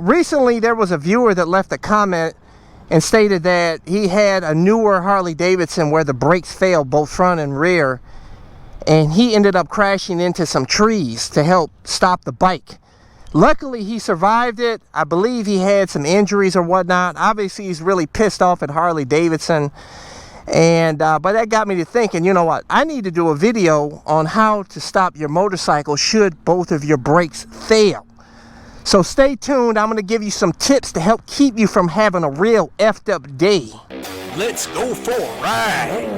recently there was a viewer that left a comment and stated that he had a newer Harley Davidson where the brakes failed both front and rear, and he ended up crashing into some trees to help stop the bike. Luckily he survived it. I believe he had some injuries or whatnot. Obviously he's really pissed off at Harley Davidson, and but that got me to thinking, you know what, I need to do a video on how to stop your motorcycle should both of your brakes fail. So stay tuned. I'm going to give you some tips to help keep you from having a real effed up day. Let's go for a ride.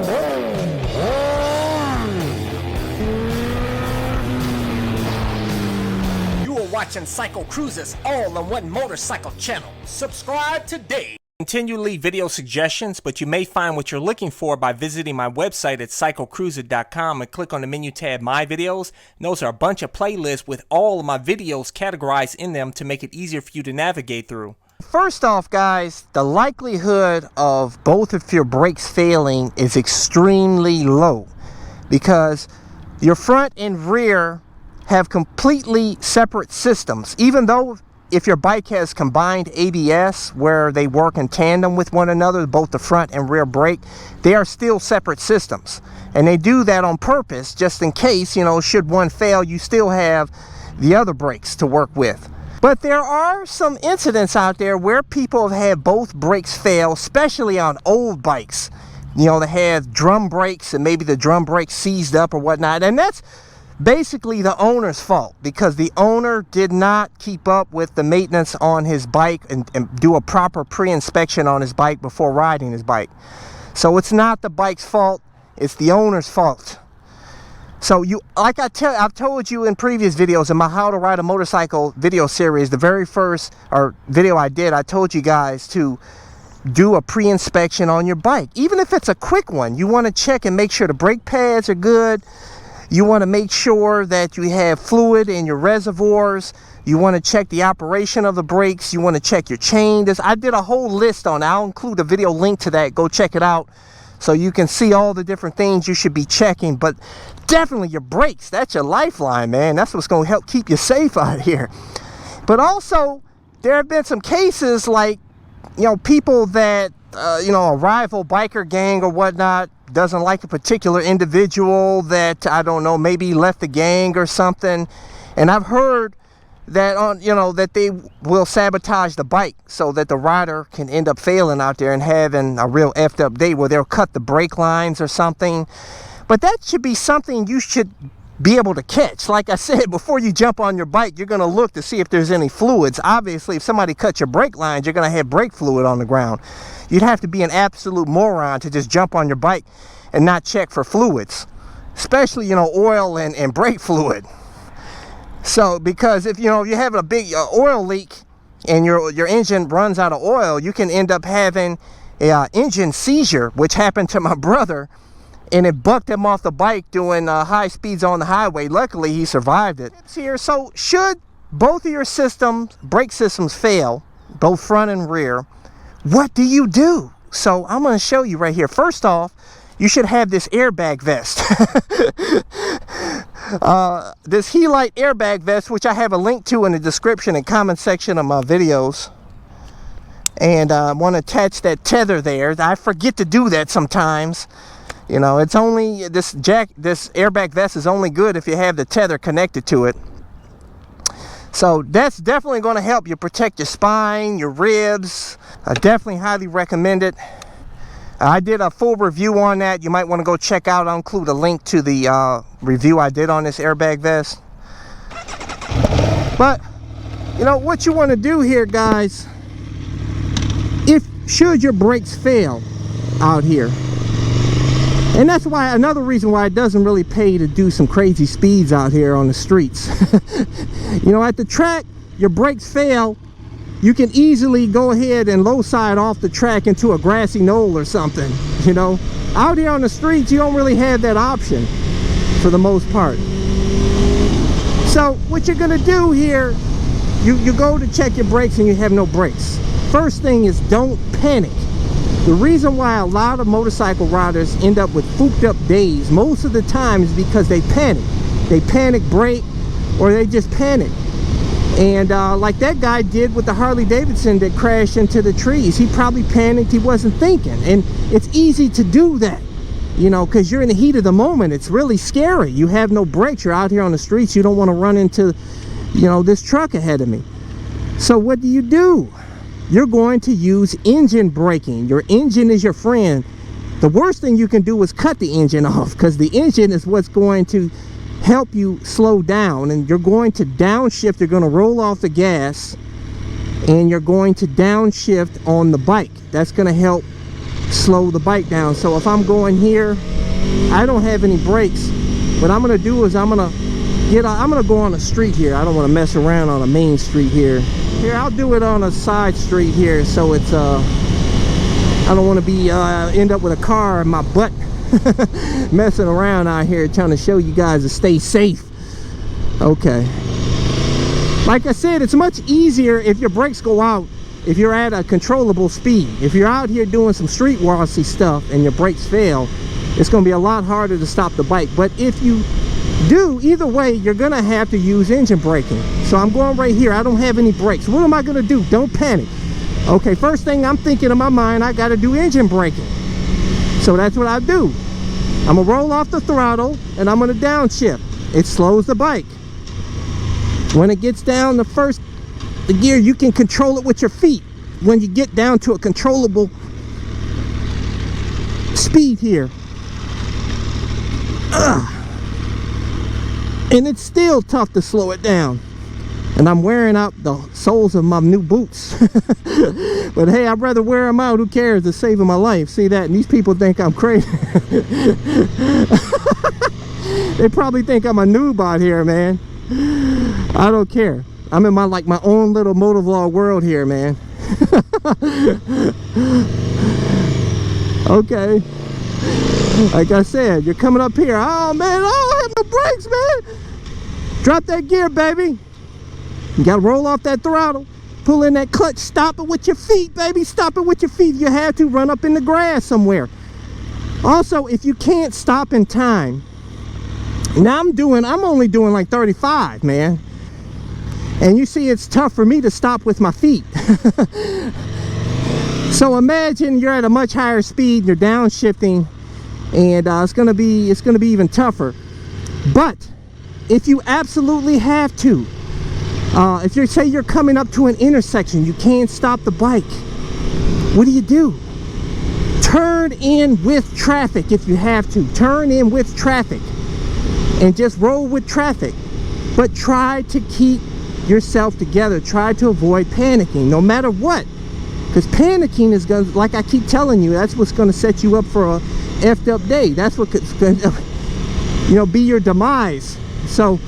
You are watching CycleCruza's all-in-one motorcycle channel. Subscribe today. Continually video suggestions, but you may find what you're looking for by visiting my website at CycleCruza.com and click on the menu tab My Videos. And those are a bunch of playlists with all of my videos categorized in them to make it easier for you to navigate through. First off, guys, the likelihood of both of your brakes failing is extremely low because your front and rear have completely separate systems. Even though if your bike has combined ABS where they work in tandem with one another, both the front and rear brake, they are still separate systems. And they do that on purpose just in case, you know, should one fail, you still have the other brakes to work with. But there are some incidents out there where people have had both brakes fail, especially on old bikes. You know, they have drum brakes and maybe the drum brake seized up or whatnot. And that's basically the owner's fault because the owner did not keep up with the maintenance on his bike and do a proper pre-inspection on his bike before riding his bike. So it's not the bike's fault, it's the owner's fault. So you, like I've told you in previous videos in my How to Ride a Motorcycle video series, the very first video I did, I told you guys to do a pre-inspection on your bike. Even if it's a quick one, you want to check and make sure the brake pads are good. You want to make sure that you have fluid in your reservoirs. You want to check the operation of the brakes. You want to check your chain. I did a whole list on it. I'll include a video link to that. Go check it out so you can see all the different things you should be checking. But definitely your brakes, that's your lifeline, man. That's what's going to help keep you safe out here. But also, there have been some cases like, you know, people that, you know, a rival biker gang or whatnot doesn't like a particular individual that, I don't know, maybe left the gang or something. And I've heard that, you know, that they will sabotage the bike so that the rider can end up failing out there and having a real effed up day where they'll cut the brake lines or something. But that should be something you should be able to catch. Like I said, before you jump on your bike, you're going to look to see if there's any fluids. Obviously, if somebody cuts your brake lines, you're going to have brake fluid on the ground. You'd have to be an absolute moron to just jump on your bike and not check for fluids, especially, you know, oil and brake fluid. So, because if, you know, you're having a big oil leak and your engine runs out of oil, you can end up having a engine seizure, which happened to my brother, and it bucked him off the bike doing high speeds on the highway. Luckily, he survived it. Here, so should both of your systems, brake systems fail, both front and rear, what do you do? So I'm going to show you right here. First off, you should have this airbag vest. This Helite airbag vest, which I have a link to in the description and comment section of my videos. And I want to attach that tether there. I forget to do that sometimes. You know, it's only, this airbag vest is only good if you have the tether connected to it. So that's definitely going to help you protect your spine, your ribs. I definitely highly recommend it. I did a full review on that. You might want to go check out. I'll include a link to the review I did on this airbag vest. But, you know, what you want to do here, guys, should your brakes fail out here, and that's why, another reason why it doesn't really pay to do some crazy speeds out here on the streets. You know, at the track, your brakes fail, you can easily go ahead and low side off the track into a grassy knoll or something. You know, out here on the streets, you don't really have that option for the most part. So what you're gonna do here, you go to check your brakes and you have no brakes. First thing is, don't panic. The reason why a lot of motorcycle riders end up with fooked up days most of the time is because they panic. They panic brake, or they just panic. And like that guy did with the Harley Davidson that crashed into the trees. He probably panicked, he wasn't thinking. And it's easy to do that, you know, because you're in the heat of the moment. It's really scary. You have no brakes. You're out here on the streets. You don't want to run into, you know, this truck ahead of me. So what do? You're going to use engine braking. Your engine is your friend. The worst thing you can do is cut the engine off, because the engine is what's going to help you slow down. And you're going to downshift. You're going to roll off the gas, and you're going to downshift on the bike. That's going to help slow the bike down. So if I'm going here, I don't have any brakes. What I'm going to do is I'm going to go on a street here. I don't want to mess around on a main street here. Here, I'll do it on a side street here, so it's I don't want to be end up with a car in my butt messing around out here trying to show you guys to stay safe. Okay, like I said, it's much easier if your brakes go out if you're at a controllable speed. If you're out here doing some street warsy stuff and your brakes fail, it's going to be a lot harder to stop the bike. But if you do, either way, you're gonna have to use engine braking. So I'm going right here. I don't have any brakes. What am I gonna do? Don't panic. Okay, first thing I'm thinking in my mind, I gotta do engine braking. So that's what I do. I'm gonna roll off the throttle and I'm gonna downshift. It slows the bike. When it gets down the gear, you can control it with your feet. When you get down to a controllable speed here. And it's still tough to slow it down. And I'm wearing out the soles of my new boots. But hey, I'd rather wear them out. Who cares? It's saving my life. See that? And these people think I'm crazy. They probably think I'm a noob out here, man. I don't care. I'm in my own little motovlog world here, man. Okay. Like I said, you're coming up here. Oh man, I don't have no brakes, man. Drop that gear, baby. You gotta roll off that throttle, pull in that clutch, stop it with your feet, baby. Stop it with your feet. You have to run up in the grass somewhere. Also, if you can't stop in time, now I'm only doing like 35, man. And you see, it's tough for me to stop with my feet. So imagine you're at a much higher speed and you're downshifting, and it's gonna be even tougher. But if you absolutely have to, if you say you're coming up to an intersection, you can't stop the bike, what do? Turn in with traffic. If you have to, turn in with traffic and just roll with traffic. But try to keep yourself together. Try to avoid panicking no matter what, because panicking is gonna, like I keep telling you, that's what's gonna set you up for a effed up day. That's what could, you know, be your demise. So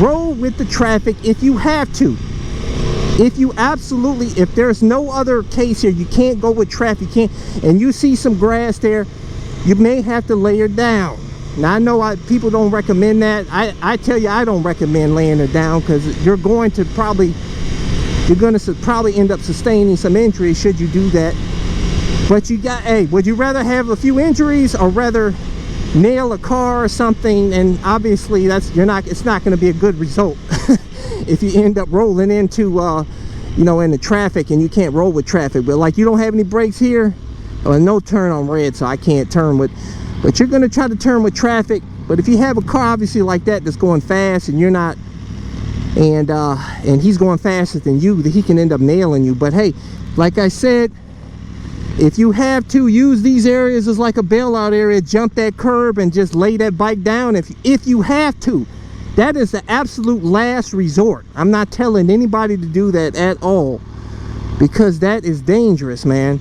roll with the traffic if you have to. If you absolutely, if there's no other case here, you can't go with traffic, and you see some grass there, you may have to lay her down. Now I know people don't recommend that. I tell you, I don't recommend laying her down, because you're going to probably end up sustaining some injuries should you do that. But you got, hey, would you rather have a few injuries or rather nail a car or something? And obviously it's not going to be a good result if you end up rolling into you know, in the traffic, and you can't roll with traffic. But like, you don't have any brakes here, or no turn on red, so I can't turn with, but you're going to try to turn with traffic. But if you have a car obviously like that that's going fast, and you're not, and he's going faster than you, that he can end up nailing you. But hey, like I said, if you have to, use these areas as like a bailout area. Jump that curb and just lay that bike down if you have to. That is the absolute last resort. I'm not telling anybody to do that at all, because that is dangerous, man.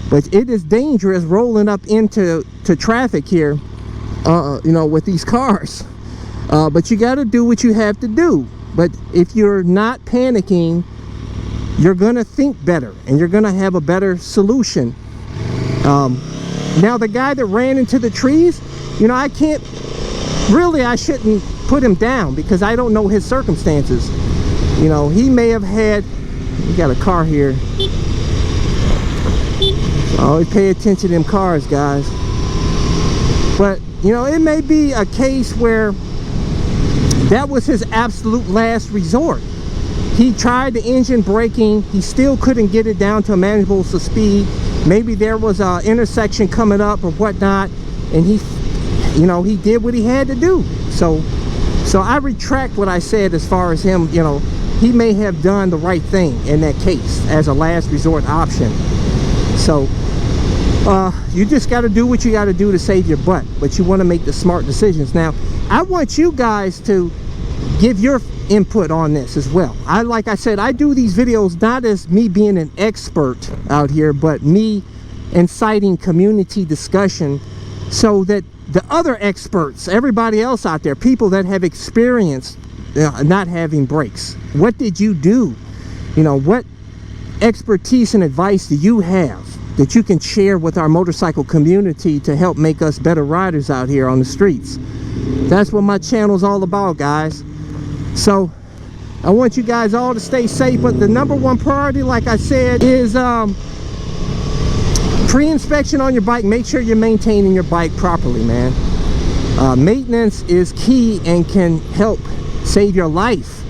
But it is dangerous rolling up into traffic here, you know, with these cars. But you got to do what you have to do. But if you're not panicking, you're gonna think better, and you're gonna have a better solution. Now the guy that ran into the trees, you know, I shouldn't put him down, because I don't know his circumstances. You know, he may have had, we got a car here, so always pay attention to them cars, guys. But you know, it may be a case where that was his absolute last resort. He tried the engine braking. He still couldn't get it down to a manageable speed. Maybe there was an intersection coming up or whatnot, and he, you know, he did what he had to do. So I retract what I said as far as him, you know, he may have done the right thing in that case as a last resort option. So you just got to do what you got to do to save your butt, but you want to make the smart decisions. Now, I want you guys to give your input on this as well. Like I said, I do these videos not as me being an expert out here, but me inciting community discussion so that the other experts, everybody else out there, people that have experienced not having brakes, what did you do? You know, what expertise and advice do you have that you can share with our motorcycle community to help make us better riders out here on the streets? That's what my channel is all about, guys. So I want you guys all to stay safe, but the number one priority, like I said, is pre-inspection on your bike. Make sure you're maintaining your bike properly, man. Maintenance is key and can help save your life.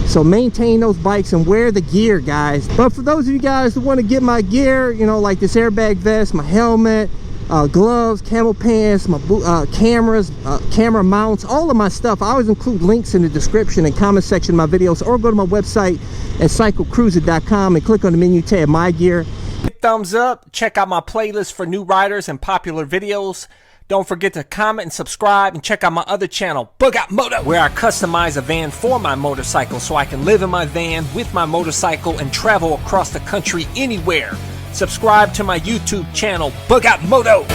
So maintain those bikes and wear the gear, guys. But for those of you guys who want to get my gear, you know, like this airbag vest, my helmet, gloves, camel pants, my cameras, camera mounts, all of my stuff, I always include links in the description and comment section of my videos, or go to my website at CycleCruza.com and click on the menu tab, My Gear. Hit thumbs up, check out my playlist for new riders and popular videos. Don't forget to comment and subscribe, and check out my other channel, Bug Out Moto, where I customize a van for my motorcycle so I can live in my van with my motorcycle and travel across the country anywhere. Subscribe to my YouTube channel, Bug Out Moto.